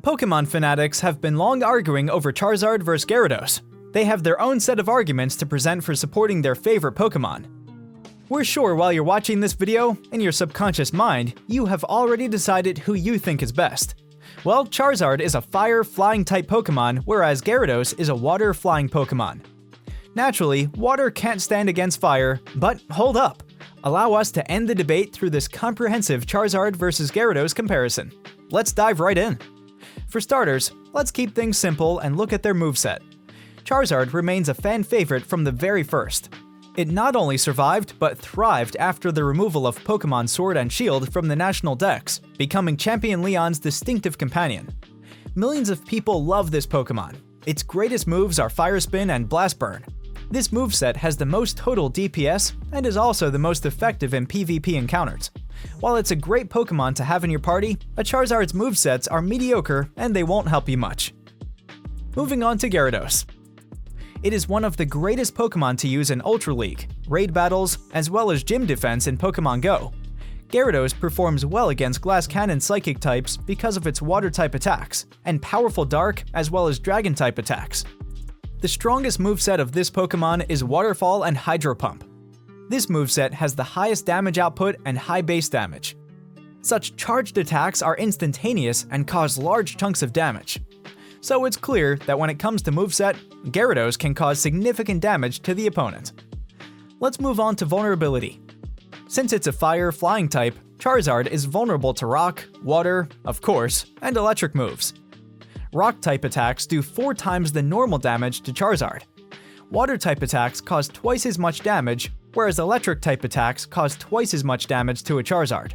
Pokemon fanatics have been long arguing over Charizard vs Gyarados. They have their own set of arguments to present for supporting their favorite Pokemon. We're sure while you're watching this video, in your subconscious mind, you have already decided who you think is best. Well, Charizard is a fire flying type Pokemon, whereas Gyarados is a water flying Pokemon. Naturally, water can't stand against fire, but hold up. Allow us to end the debate through this comprehensive Charizard vs Gyarados comparison. Let's dive right in. For starters, let's keep things simple and look at their moveset. Charizard remains a fan favorite from the very first. It not only survived, but thrived after the removal of Pokemon Sword and Shield from the national decks, becoming Champion Leon's distinctive companion. Millions of people love this Pokemon. Its greatest moves are Fire Spin and Blast Burn. This moveset has the most total DPS and is also the most effective in PvP encounters. While it's a great Pokemon to have in your party, a Charizard's movesets are mediocre and they won't help you much. Moving on to Gyarados. It is one of the greatest Pokemon to use in Ultra League, raid battles, as well as gym defense in Pokemon Go. Gyarados performs well against Glass Cannon Psychic types because of its Water-type attacks, and powerful Dark as well as Dragon-type attacks. The strongest moveset of this Pokemon is Waterfall and Hydro Pump. This moveset has the highest damage output and high base damage. Such charged attacks are instantaneous and cause large chunks of damage. So it's clear that when it comes to moveset, Gyarados can cause significant damage to the opponent. Let's move on to vulnerability. Since it's a fire flying type, Charizard is vulnerable to rock, water, of course, and electric moves. Rock-type attacks do 4 times the normal damage to Charizard. Water-type attacks cause twice as much damage, whereas electric-type attacks cause twice as much damage to a Charizard.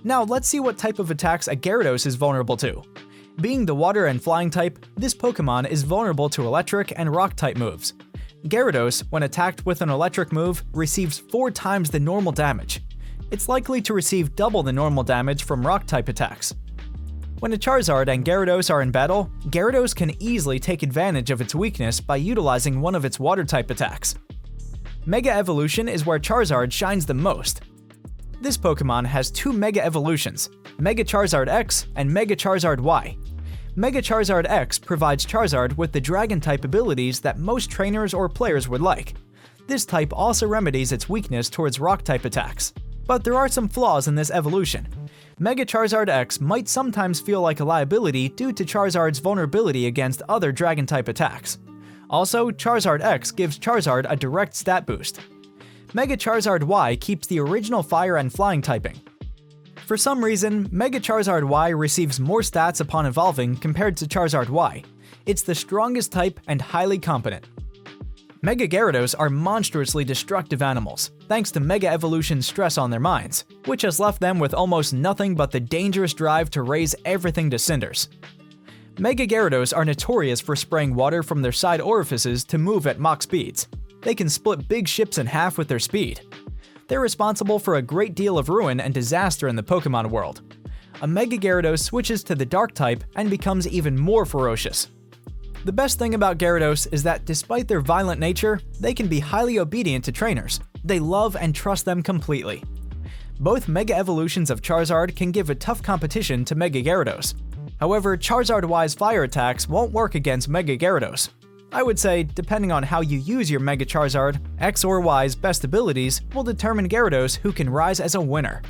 Now let's see what type of attacks a Gyarados is vulnerable to. Being the water and flying type, this Pokemon is vulnerable to electric and rock-type moves. Gyarados, when attacked with an electric move, receives 4 times the normal damage. It's likely to receive double the normal damage from rock-type attacks. When a Charizard and Gyarados are in battle, Gyarados can easily take advantage of its weakness by utilizing one of its water-type attacks. Mega Evolution is where Charizard shines the most. This Pokemon has 2 Mega Evolutions, Mega Charizard X and Mega Charizard Y. Mega Charizard X provides Charizard with the Dragon-type abilities that most trainers or players would like. This type also remedies its weakness towards Rock-type attacks. But there are some flaws in this evolution. Mega Charizard X might sometimes feel like a liability due to Charizard's vulnerability against other Dragon-type attacks. Also, Charizard X gives Charizard a direct stat boost. Mega Charizard Y keeps the original Fire and Flying typing. For some reason, Mega Charizard Y receives more stats upon evolving compared to Charizard Y. It's the strongest type and highly competent. Mega Gyarados are monstrously destructive animals, thanks to Mega Evolution's stress on their minds, which has left them with almost nothing but the dangerous drive to raise everything to cinders. Mega Gyarados are notorious for spraying water from their side orifices to move at Mach speeds. They can split big ships in half with their speed. They're responsible for a great deal of ruin and disaster in the Pokemon world. A Mega Gyarados switches to the Dark type and becomes even more ferocious. The best thing about Gyarados is that despite their violent nature, they can be highly obedient to trainers. They love and trust them completely. Both Mega Evolutions of Charizard can give a tough competition to Mega Gyarados. However, Charizard Y's fire attacks won't work against Mega Gyarados. I would say, depending on how you use your Mega Charizard, X or Y's best abilities will determine Gyarados who can rise as a winner.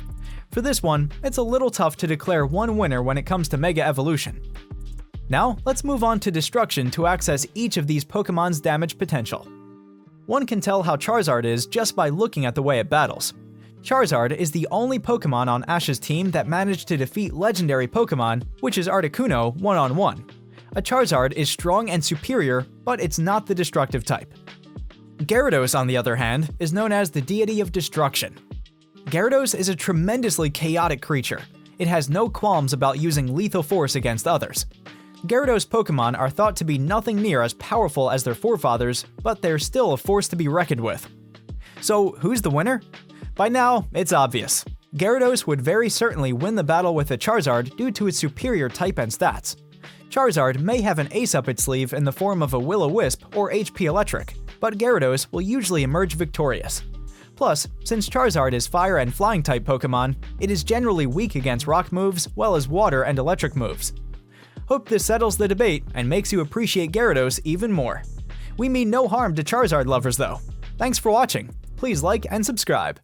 For this one, it's a little tough to declare one winner when it comes to Mega Evolution. Now, let's move on to Destruction to access each of these Pokemon's damage potential. One can tell how Charizard is just by looking at the way it battles. Charizard is the only Pokemon on Ash's team that managed to defeat legendary Pokemon, which is Articuno, one-on-one. A Charizard is strong and superior, but it's not the destructive type. Gyarados, on the other hand, is known as the Deity of Destruction. Gyarados is a tremendously chaotic creature. It has no qualms about using lethal force against others. Gyarados Pokemon are thought to be nothing near as powerful as their forefathers, but they're still a force to be reckoned with. So who's the winner? By now, it's obvious. Gyarados would very certainly win the battle with a Charizard due to its superior type and stats. Charizard may have an ace up its sleeve in the form of a Will-O-Wisp or HP Electric, but Gyarados will usually emerge victorious. Plus, since Charizard is Fire and Flying type Pokemon, it is generally weak against rock moves, well as water and electric moves. Hope this settles the debate and makes you appreciate Gyarados even more. We mean no harm to Charizard lovers though. Thanks for watching. Please like and subscribe.